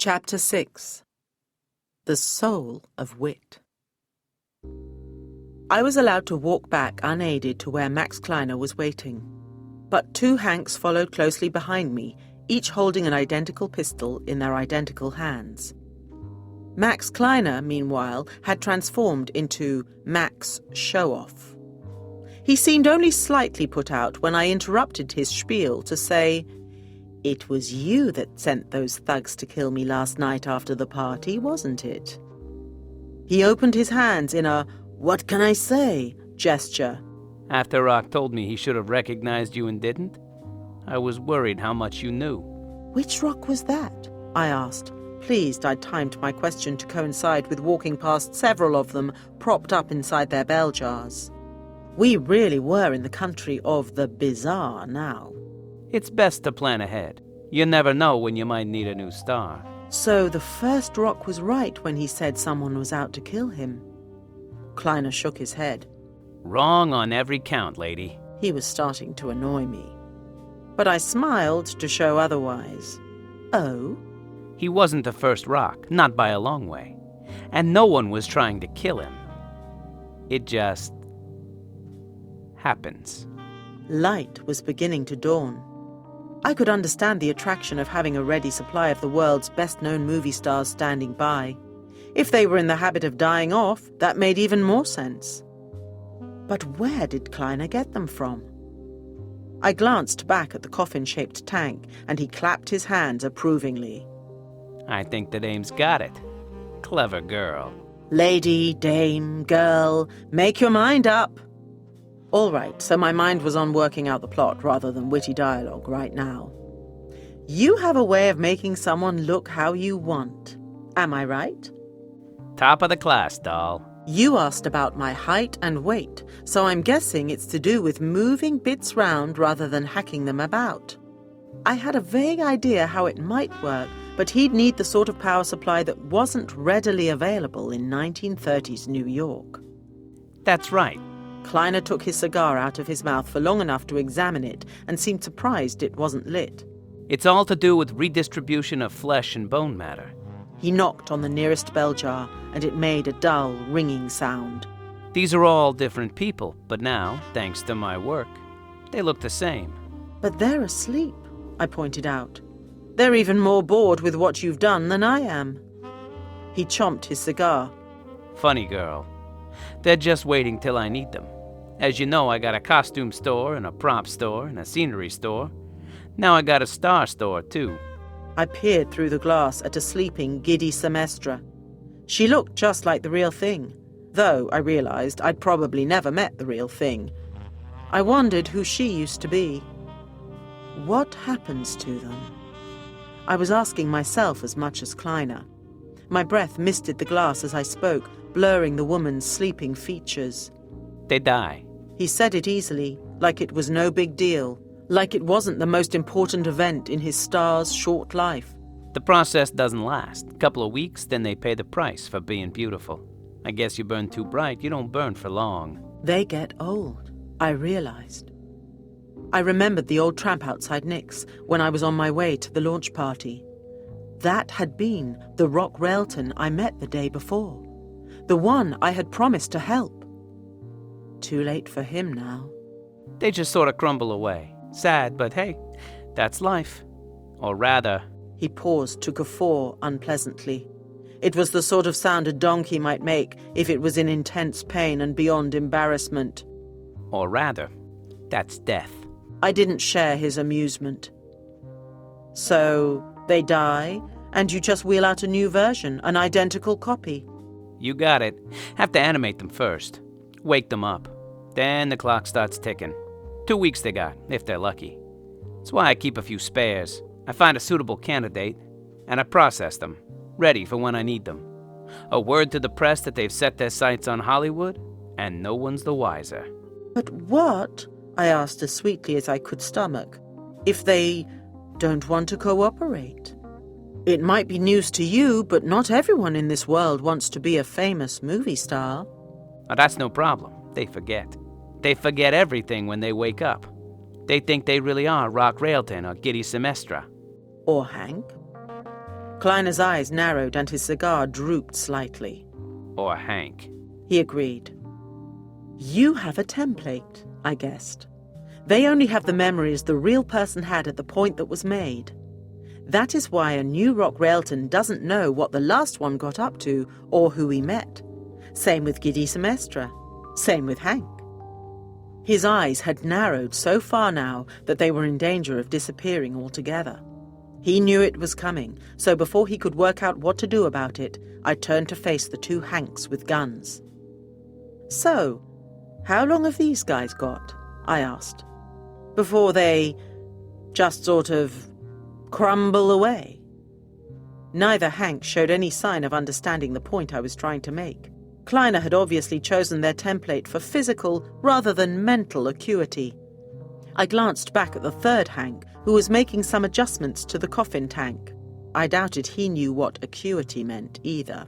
Chapter 6. The Soul of Wit. I was allowed to walk back unaided to where Max Kleiner was waiting. But two Hanks followed closely behind me, each holding an identical pistol in their identical hands. Max Kleiner, meanwhile, had transformed into Max Show-Off. He seemed only slightly put out when I interrupted his spiel to say, "It was you that sent those thugs to kill me last night after the party, wasn't it?" He opened his hands in a "what can I say" gesture. After Rock told me he should have recognized you and didn't, I was worried how much you knew. "Which rock was that?" I asked, pleased I'd timed my question to coincide with walking past several of them propped up inside their bell jars. We really were in the country of the bizarre now. It's best to plan ahead. You never know when you might need a new star. So the first rock was right when he said someone was out to kill him. Kleiner shook his head. Wrong on every count, lady. He was starting to annoy me. But I smiled to show otherwise. Oh? He wasn't the first rock, not by a long way. And no one was trying to kill him. It just happens. Light was beginning to dawn. I could understand the attraction of having a ready supply of the world's best-known movie stars standing by. If they were in the habit of dying off, that made even more sense. But where did Kleiner get them from? I glanced back at the coffin-shaped tank, and he clapped his hands approvingly. I think the dame's got it. Clever girl. Lady, dame, girl, make your mind up. All right, so my mind was on working out the plot rather than witty dialogue right now. You have a way of making someone look how you want. Am I right? Top of the class, doll. You asked about my height and weight, so I'm guessing it's to do with moving bits round rather than hacking them about. I had a vague idea how it might work, but he'd need the sort of power supply that wasn't readily available in 1930s New York. That's right. Kleiner took his cigar out of his mouth for long enough to examine it and seemed surprised it wasn't lit. It's all to do with redistribution of flesh and bone matter. He knocked on the nearest bell jar, and it made a dull, ringing sound. These are all different people, but now, thanks to my work, they look the same. But they're asleep, I pointed out. They're even more bored with what you've done than I am. He chomped his cigar. Funny girl. They're just waiting till I need them. As you know, I got a costume store and a prop store and a scenery store. Now I got a star store, too. I peered through the glass at a sleeping, giddy Semestra. She looked just like the real thing, though I realized I'd probably never met the real thing. I wondered who she used to be. What happens to them? I was asking myself as much as Kleiner. My breath misted the glass as I spoke, blurring the woman's sleeping features. They die. He said it easily, like it was no big deal, like it wasn't the most important event in his star's short life. The process doesn't last. A couple of weeks, then they pay the price for being beautiful. I guess you burn too bright, you don't burn for long. They get old, I realized. I remembered the old tramp outside Nick's when I was on my way to the launch party. That had been the Rock Railton I met the day before. The one I had promised to help. Too late for him now. They just sort of crumble away. Sad, but hey, that's life. Or rather... He paused to guffaw unpleasantly. It was the sort of sound a donkey might make if it was in intense pain and beyond embarrassment. Or rather, that's death. I didn't share his amusement. So, they die, and you just wheel out a new version, an identical copy. You got it. Have to animate them first. Wake them up. Then the clock starts ticking. 2 weeks they got, if they're lucky. That's why I keep a few spares. I find a suitable candidate, and I process them, ready for when I need them. A word to the press that they've set their sights on Hollywood, and no one's the wiser. But what, I asked as sweetly as I could stomach, if they don't want to cooperate? It might be news to you, but not everyone in this world wants to be a famous movie star. Oh, that's no problem. They forget. They forget everything when they wake up. They think they really are Rock Railton or Giddy Semestra. Or Hank. Kleiner's eyes narrowed and his cigar drooped slightly. Or Hank. He agreed. You have a template, I guessed. They only have the memories the real person had at the point that was made. That is why a New Rock Railton doesn't know what the last one got up to or who he met. Same with Giddy Semestra. Same with Hank. His eyes had narrowed so far now that they were in danger of disappearing altogether. He knew it was coming, so before he could work out what to do about it, I turned to face the two Hanks with guns. So, how long have these guys got? I asked. Before they just sort of crumble away? Neither Hank showed any sign of understanding the point I was trying to make. Kleiner had obviously chosen their template for physical rather than mental acuity. I glanced back at the third Hank, who was making some adjustments to the coffin tank. I doubted he knew what acuity meant either.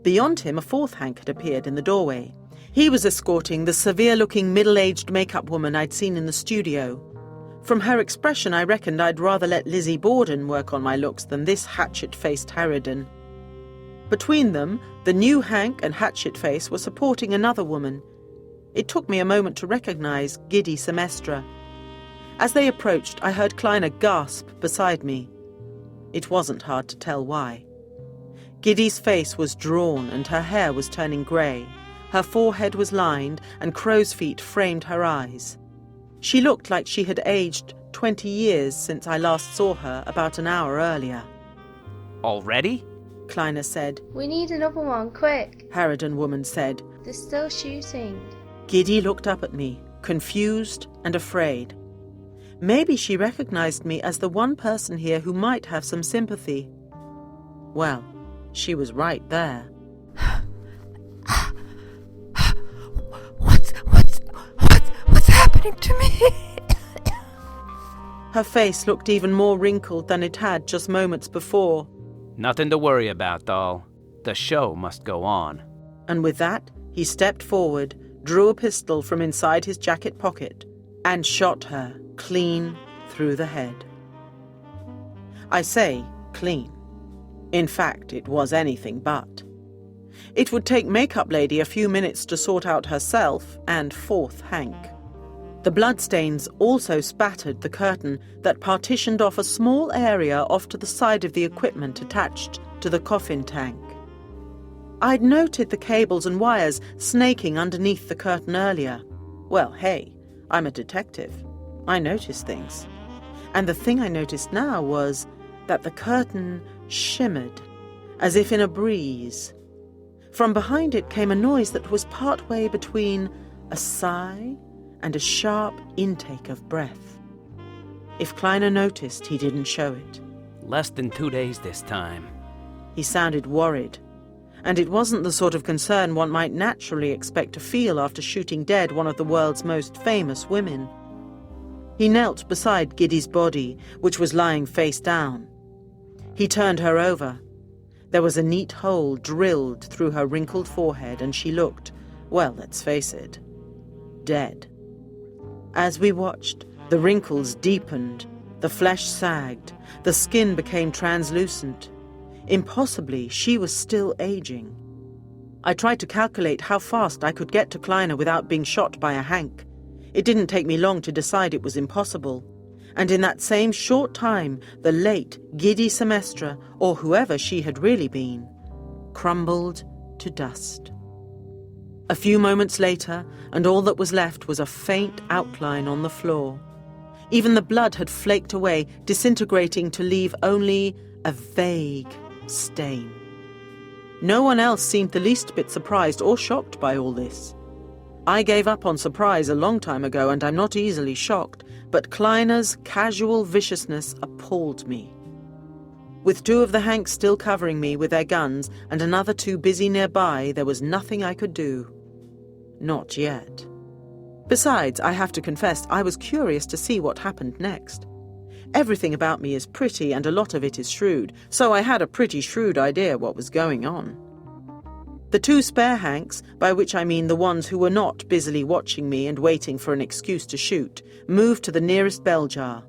Beyond him, a fourth Hank had appeared in the doorway. He was escorting the severe-looking middle-aged makeup woman I'd seen in the studio. From her expression, I reckoned I'd rather let Lizzie Borden work on my looks than this hatchet-faced harridan. Between them, the new Hank and Hatchet-Face were supporting another woman. It took me a moment to recognize Giddy Semestra. As they approached, I heard Kleiner gasp beside me. It wasn't hard to tell why. Giddy's face was drawn and her hair was turning grey. Her forehead was lined and crow's feet framed her eyes. She looked like she had aged 20 years since I last saw her about an hour earlier. Already? Kleiner said. We need another one, quick. Harridan woman said. They're still shooting. Giddy looked up at me, confused and afraid. Maybe she recognized me as the one person here who might have some sympathy. Well, she was right there. What's happening to me? Her face looked even more wrinkled than it had just moments before. Nothing to worry about, doll. The show must go on. And with that, he stepped forward, drew a pistol from inside his jacket pocket, and shot her clean through the head. I say clean. In fact, it was anything but. It would take Makeup Lady a few minutes to sort out herself and fourth Hank. The bloodstains also spattered the curtain that partitioned off a small area off to the side of the equipment attached to the coffin tank. I'd noted the cables and wires snaking underneath the curtain earlier. Well, hey, I'm a detective. I notice things. And the thing I noticed now was that the curtain shimmered, as if in a breeze. From behind it came a noise that was partway between a sigh and a sharp intake of breath. If Kleiner noticed, he didn't show it. Less than 2 days this time. He sounded worried, and it wasn't the sort of concern one might naturally expect to feel after shooting dead one of the world's most famous women. He knelt beside Giddy's body, which was lying face down. He turned her over. There was a neat hole drilled through her wrinkled forehead, and she looked, well, let's face it, dead. As we watched, the wrinkles deepened, the flesh sagged, the skin became translucent. Impossibly, she was still aging. I tried to calculate how fast I could get to Kleiner without being shot by a Hank. It didn't take me long to decide it was impossible. And in that same short time, the late Giddy Semestra, or whoever she had really been, crumbled to dust. A few moments later, and all that was left was a faint outline on the floor. Even the blood had flaked away, disintegrating to leave only a vague stain. No one else seemed the least bit surprised or shocked by all this. I gave up on surprise a long time ago, and I'm not easily shocked, but Kleiner's casual viciousness appalled me. With two of the Hanks still covering me with their guns and another two busy nearby, there was nothing I could do. Not yet. Besides, I have to confess, I was curious to see what happened next. Everything about me is pretty and a lot of it is shrewd, so I had a pretty shrewd idea what was going on. The two spare Hanks, by which I mean the ones who were not busily watching me and waiting for an excuse to shoot, moved to the nearest bell jar.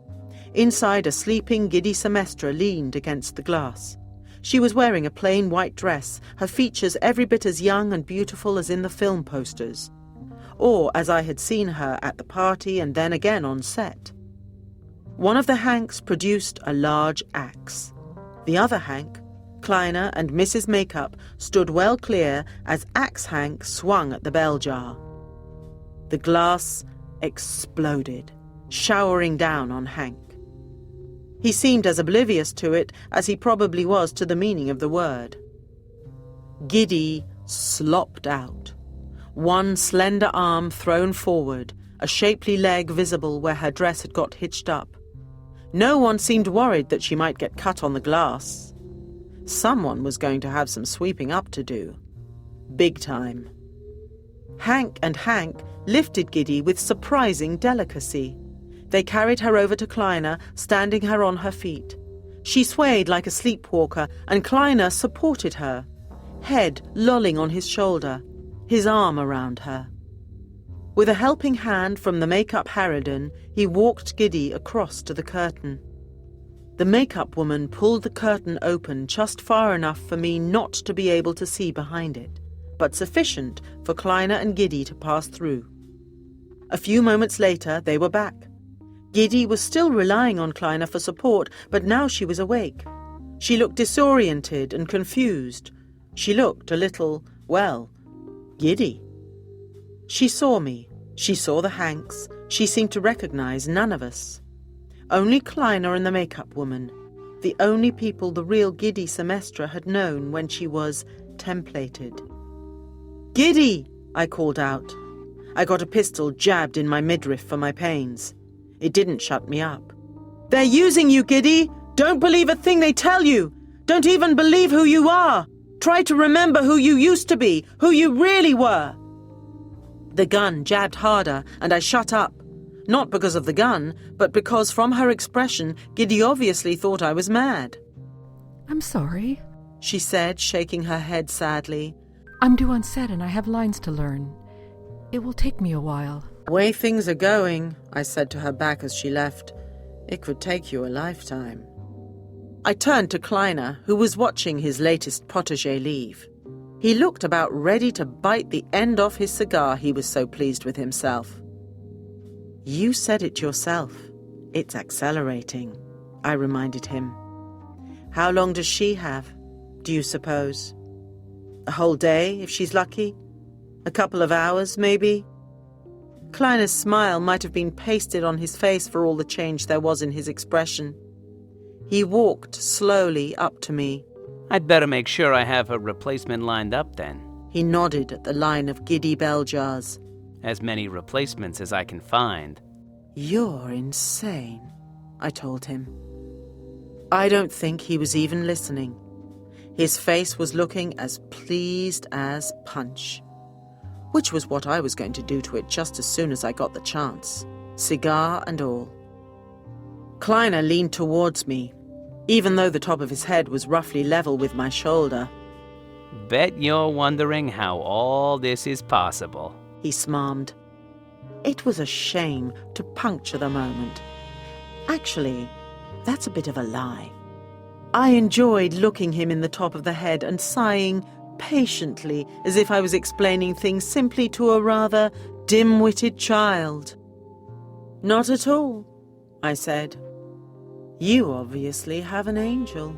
Inside, a sleeping, giddy Sylvester leaned against the glass. She was wearing a plain white dress, her features every bit as young and beautiful as in the film posters, or as I had seen her at the party and then again on set. One of the Hanks produced a large axe. The other Hank, Kleiner, and Mrs. Makeup stood well clear as Axe Hank swung at the bell jar. The glass exploded, showering down on Hank. He seemed as oblivious to it as he probably was to the meaning of the word. Giddy slopped out, one slender arm thrown forward, a shapely leg visible where her dress had got hitched up. No one seemed worried that she might get cut on the glass. Someone was going to have some sweeping up to do. Big time. Hank and Hank lifted Giddy with surprising delicacy. They carried her over to Kleiner, standing her on her feet. She swayed like a sleepwalker, and Kleiner supported her, head lolling on his shoulder, his arm around her. With a helping hand from the makeup harridan, he walked Giddy across to the curtain. The makeup woman pulled the curtain open just far enough for me not to be able to see behind it, but sufficient for Kleiner and Giddy to pass through. A few moments later, they were back. Giddy was still relying on Kleiner for support, but now she was awake. She looked disoriented and confused. She looked a little, well, giddy. She saw me. She saw the Hanks. She seemed to recognize none of us. Only Kleiner and the makeup woman, the only people the real giddy Sylvester had known when she was templated. "Giddy!" I called out. I got a pistol jabbed in my midriff for my pains. It didn't shut me up. "They're using you, Giddy! Don't believe a thing they tell you! Don't even believe who you are! Try to remember who you used to be, who you really were!" The gun jabbed harder, and I shut up. Not because of the gun, but because from her expression, Giddy obviously thought I was mad. I'm sorry. She said, shaking her head sadly. I'm due on set and I have lines to learn. It will take me a while. "Way things are going," I said to her back as she left, "it could take you a lifetime." I turned to Kleiner, who was watching his latest protégé leave. He looked about ready to bite the end off his cigar, he was so pleased with himself. "You said it yourself. It's accelerating," I reminded him. "How long does she have, do you suppose? A whole day, if she's lucky? A couple of hours, maybe?" Kleiner's smile might have been pasted on his face for all the change there was in his expression. He walked slowly up to me. I'd better make sure I have a replacement lined up then. He nodded at the line of giddy bell jars. As many replacements as I can find. "You're insane," I told him. I don't think he was even listening. His face was looking as pleased as punch, which was what I was going to do to it just as soon as I got the chance, cigar and all. Kleiner leaned towards me, even though the top of his head was roughly level with my shoulder. Bet you're wondering how all this is possible. He smarmed. It was a shame to puncture the moment. Actually, that's a bit of a lie. I enjoyed looking him in the top of the head and sighing patiently as if I was explaining things simply to a rather dim-witted child. "Not at all," I said. "You obviously have an angel."